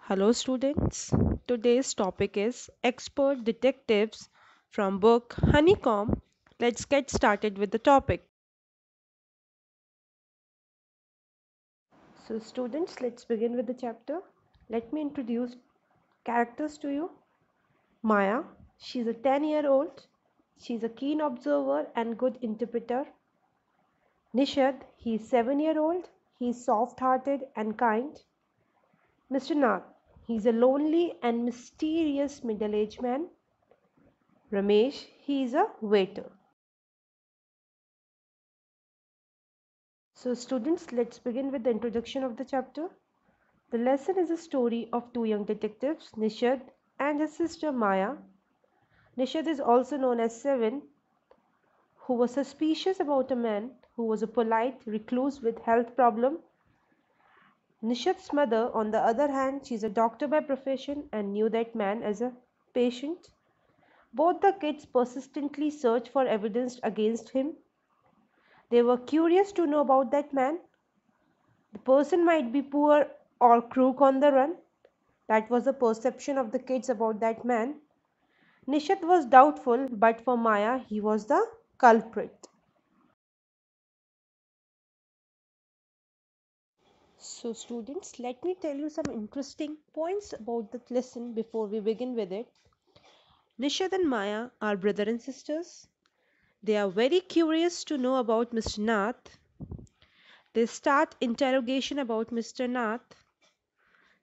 Hello students. Today's topic is expert detectives from book Honeycomb. Let's get started with the topic. So students, let's begin with the chapter. Let me introduce characters to you. Maya, she's a 10-year-old. She's a keen observer and good interpreter. Nishad, he's 7-year-old. He's soft-hearted and kind. Mr. Nath, he's a lonely and mysterious middle-aged man. Ramesh, he is a waiter. So students, let's begin with the introduction of the chapter. The lesson is a story of two young detectives, Nishad and his sister Maya. Nishad is also known as Seven, who was suspicious about a man who was a polite recluse with health problem. Nishad's mother, on the other hand, she's a doctor by profession and knew that man as a patient. Both the kids persistently searched for evidence against him. They were curious to know about that man. The person might be poor or crook on the run. That was the perception of the kids about that man. Nishad was doubtful, but for Maya, he was the culprit. So, students, let me tell you some interesting points about the lesson before we begin with it. Nishad and Maya are brother and sisters. They are very curious to know about Mr. Nath. They start interrogation about Mr. Nath.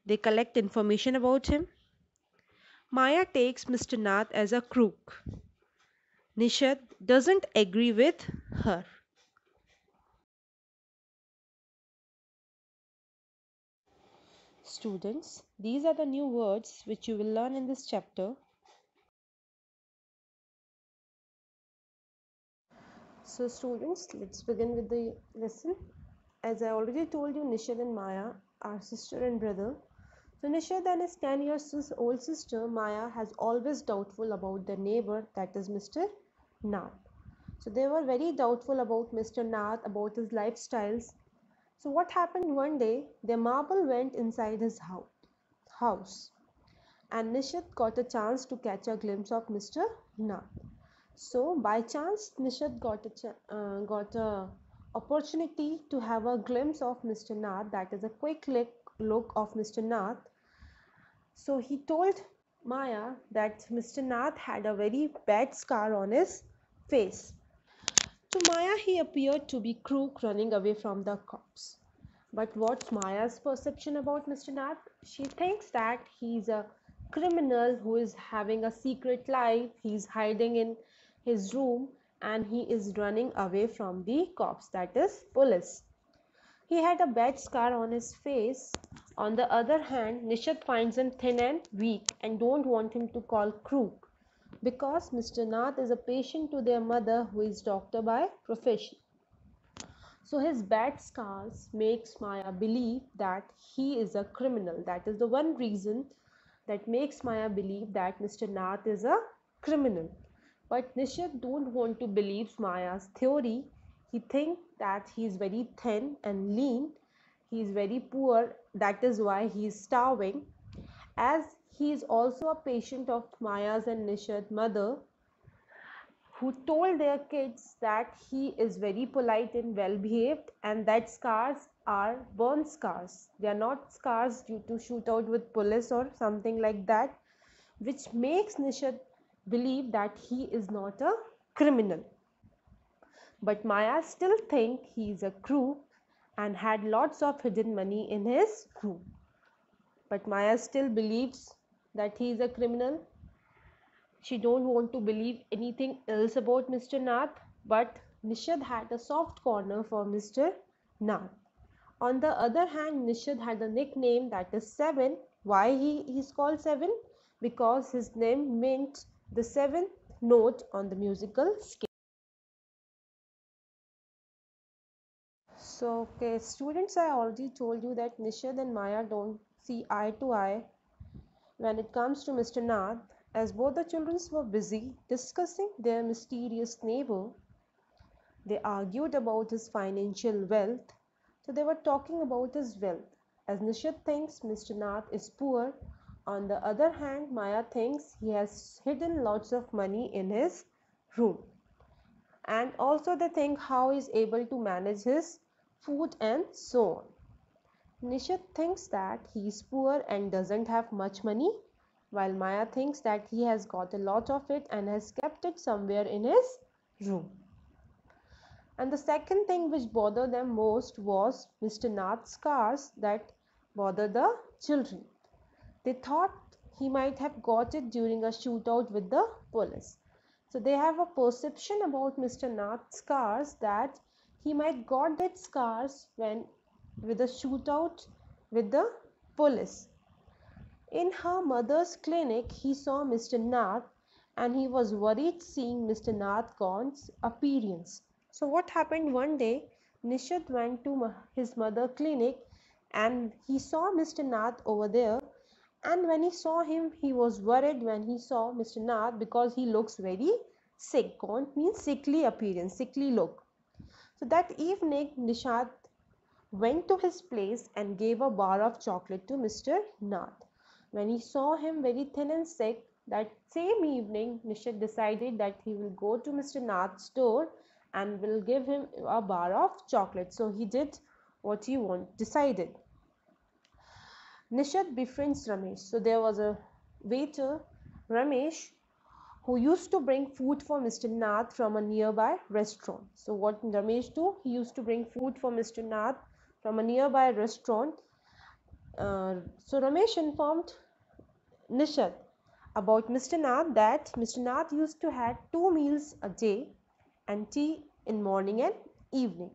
They collect information about him. Maya takes Mr. Nath as a crook. Nishad doesn't agree with her. Students, these are the new words which you will learn in this chapter. So students, let's begin with the lesson. As I already told you, Nishad and Maya are sister and brother. So Nishad and his 10 years old sister Maya has always doubtful about their neighbor, that is Mr. Nath. So they were very doubtful about Mr. Nath, about his lifestyles. So what happened one day, their marble went inside his house and Nishad got a chance to catch a glimpse of Mr. Nath. So by chance, Nishad got a opportunity to have a glimpse of Mr. Nath, that is a quick look of Mr. Nath. So he told Maya that Mr. Nath had a very bad scar on his face. To Maya, he appeared to be crook running away from the cops. But what's Maya's perception about Mr. Nath? She thinks that he's a criminal who is having a secret life, he's hiding in his room, and he is running away from the cops, that is, police. He had a bad scar on his face. On the other hand, Nishad finds him thin and weak and don't want him to call crook because Mr. Nath is a patient to their mother who is doctor by profession. So his bad scars makes Maya believe that he is a criminal. That is the one reason that makes Maya believe that Mr. Nath is a criminal. But Nishad don't want to believe Maya's theory. He thinks that he is very thin and lean. He is very poor. That is why he is starving. As he is also a patient of Maya's and Nishad's mother, who told their kids that he is very polite and well behaved and that scars are burn scars. They are not scars due to shootout with police or something like that, which makes Nishad believe that he is not a criminal. But Maya still think he is a crook and had lots of hidden money in his room. But Maya still believes that he is a criminal. She don't want to believe anything else about Mr. Nath, but Nishad had a soft corner for Mr. Nath. On the other hand, Nishad had a nickname that is Seven. Why he is called Seven? Because his name meant the seventh note on the musical scale. So, okay, students, I already told you that Nishad and Maya don't see eye to eye when it comes to Mr. Nath, as both the children were busy discussing their mysterious neighbor. They argued about his financial wealth. So they were talking about his wealth. as Nishad thinks Mr. Nath is poor. On the other hand, Maya thinks he has hidden lots of money in his room, and also they think how he is able to manage his food and so on. Nishad thinks that he is poor and doesn't have much money, while Maya thinks that he has got a lot of it and has kept it somewhere in his room. And the second thing which bothered them most was Mr. Nath's scars that bothered the children. They thought he might have got it during a shootout with the police. So they have a perception about Mr. Nath's scars that he might got that scars when with a shootout with the police. In her mother's clinic, he saw Mr. Nath and he was worried seeing Mr. Nath Khan's appearance. So what happened one day, Nishad went to his mother clinic and he saw Mr. Nath over there, and when he saw him he was worried when he saw Mr. Nath because he looks very sick. Gaunt means sickly appearance, sickly look. So that evening Nishad went to his place and gave a bar of chocolate to Mr. Nath. When he saw him very thin and sick, that same evening Nishad decided that he will go to Mr. Nath's door and will give him a bar of chocolate. So he did what he decided. Nishad befriends Ramesh. So there was a waiter, Ramesh, who used to bring food for Mr. Nath from a nearby restaurant. So what Ramesh do? He used to bring food for Mr. Nath from a nearby restaurant. So Ramesh informed Nishad about Mr. Nath that Mr. Nath used to have 2 meals a day and tea in morning and evening.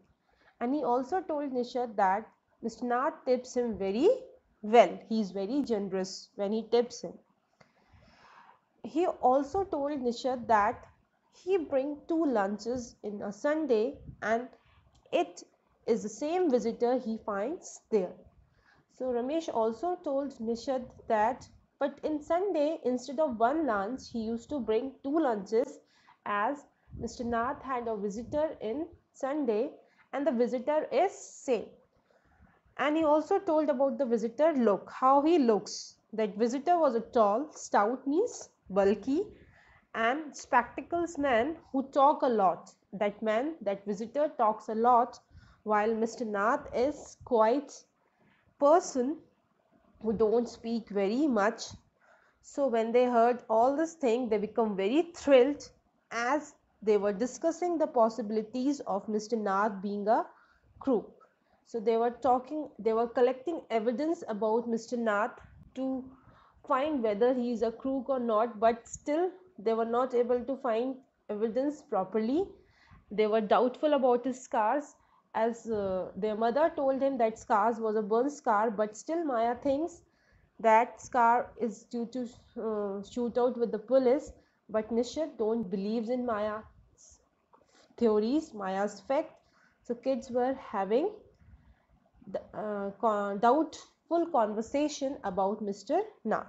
And he also told Nishad that Mr. Nath tips him very well. He is very generous when he tips him. He also told Nishad that he bring 2 lunches in a Sunday and it is the same visitor he finds there. So Ramesh also told Nishad that but in Sunday instead of 1 lunch he used to bring 2 lunches, as Mr. Nath had a visitor in Sunday and the visitor is same. And he also told about the visitor look, how he looks. That visitor was a tall, stout means bulky, and spectacles man who talk a lot. That man, that visitor talks a lot, while Mr. Nath is quite person who don't speak very much. So when they heard all this thing, they become very thrilled as they were discussing the possibilities of Mr. Nath being a crook. So they were collecting evidence about Mr. Nath to find whether he is a crook or not, but still they were not able to find evidence properly. They were doubtful about his scars, as their mother told him that scars was a burn scar, but still Maya thinks that scar is due to shootout with the police. But Nishad don't believes in Maya's theories, Maya's fact. So kids were having doubtful conversation about Mr. Nath.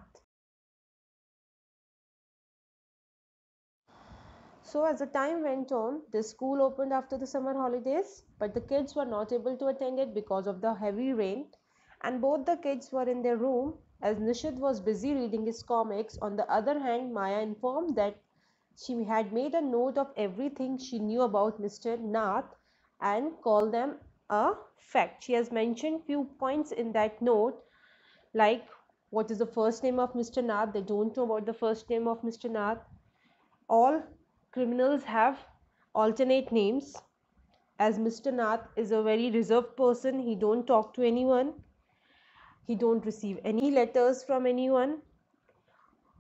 So as the time went on, the school opened after the summer holidays, but the kids were not able to attend it because of the heavy rain, and both the kids were in their room as Nishad was busy reading his comics. On the other hand, Maya informed that she had made a note of everything she knew about Mr. Nath and called them a fact. She has mentioned few points in that note, like what is the first name of Mr. Nath. They don't know about the first name of Mr. Nath. All criminals have alternate names, as Mr. Nath is a very reserved person. He don't talk to anyone. He don't receive any letters from anyone.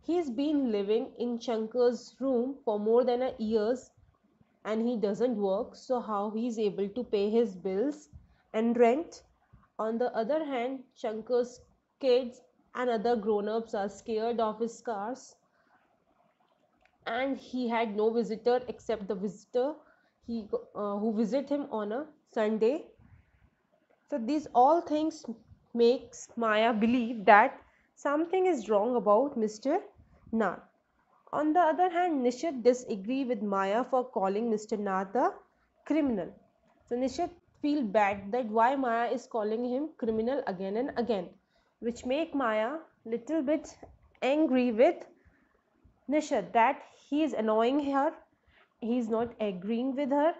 He's been living in Shankar's room for more than a year and he doesn't work, so how he is able to pay his bills and rent? On the other hand, Shankar's kids and other grown-ups are scared of his scars, and he had no visitor except the visitor who visit him on a Sunday. So these all things makes Maya believe that something is wrong about Mr. Nath. On the other hand, Nishad disagree with Maya for calling Mr. Nath a criminal. So Nishad feel bad that why Maya is calling him criminal again and again, which make Maya little bit angry with Nishad that he is annoying her, he is not agreeing with her.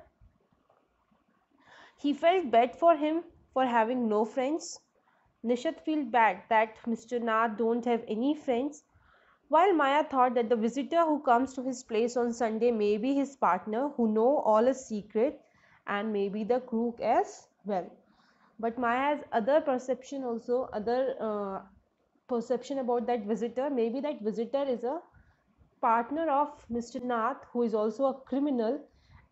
He felt bad for him for having no friends. Nishad felt bad that Mr. Nath don't have any friends, while Maya thought that the visitor who comes to his place on Sunday may be his partner who know all his secret and maybe the crook as well. But Maya has other perception also, other perception about that visitor. Maybe that visitor is a partner of Mr. Nath who is also a criminal,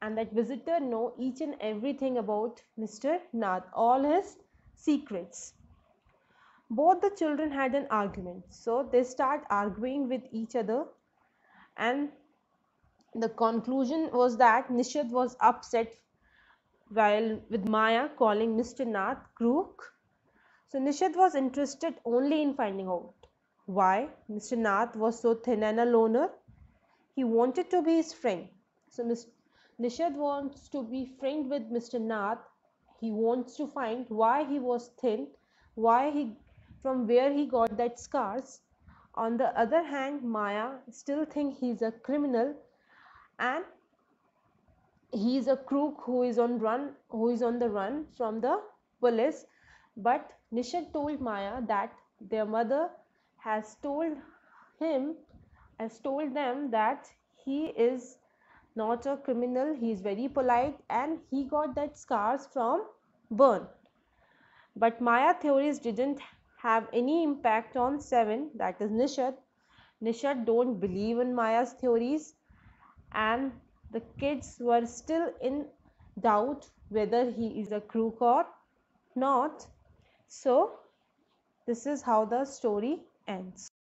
and that visitor know each and everything about Mr. Nath, all his secrets. Both the children had an argument, so they start arguing with each other, and the conclusion was that Nishad was upset while with Maya calling Mr. Nath crook. So Nishad was interested only in finding out why Mr. Nath was so thin and a loner. He wanted to be his friend. So Nishad wants to be friend with Mr. Nath. He wants to find why he was thin, why he, from where he got that scars. On the other hand, Maya still think he's a criminal and he is a crook who is on the run from the police. But Nishad told Maya that their mother has told him has told them that he is not a criminal, he is very polite and he got that scars from burn. But Maya theories didn't have any impact on Seven, that is Nishad. Nishad don't believe in Maya's theories, and the kids were still in doubt whether he is a crook or not. So this is how the story ends.